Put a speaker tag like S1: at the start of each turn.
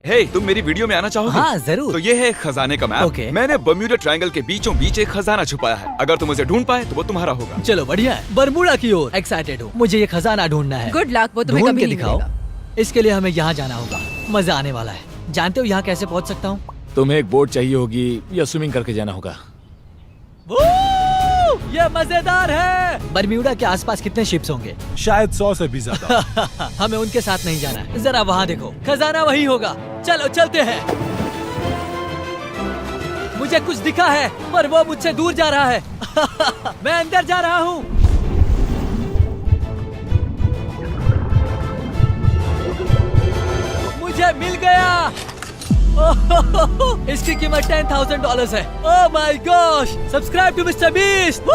S1: हे, तुम मेरी वीडियो में आना चाहोगे?
S2: हाँ जरूर।
S1: तो ये है खजाने का मैप।
S2: ओके।
S1: मैंने बर्म्यूडा ट्रायंगल के बीचों बीच एक खजाना छुपाया है। अगर तुम उसे ढूंढ पाए तो वो तुम्हारा होगा।
S2: चलो बढ़िया है, बरमूडा की ओर एक्साइटेड हूँ। मुझे ये खजाना ढूंढना है।
S3: गुड लक, वो तुम्हें
S2: ढूंढ
S3: कभी
S2: के
S3: नहीं
S2: दिखाओ।
S3: मिलेगा।
S2: इसके लिए हमें यहाँ जाना होगा, मजा आने वाला है। जानते हो यहाँ कैसे पहुँच सकता हूँ?
S4: तुम्हें एक बोट चाहिए होगी या स्विमिंग करके जाना होगा।
S2: ये मजेदार है। बरम्यूडा के आसपास कितने शिप्स होंगे?
S5: शायद 100 से भी ज्यादा।
S2: हमें उनके साथ नहीं जाना है। जरा वहाँ देखो, खजाना वही होगा। चलो चलते हैं। मुझे कुछ दिखा है पर वो मुझसे दूर जा रहा है। मैं अंदर जा रहा हूँ। मुझे मिल गया। इसकी कीमत $10,000 है। Oh my gosh! Subscribe to Mister beast.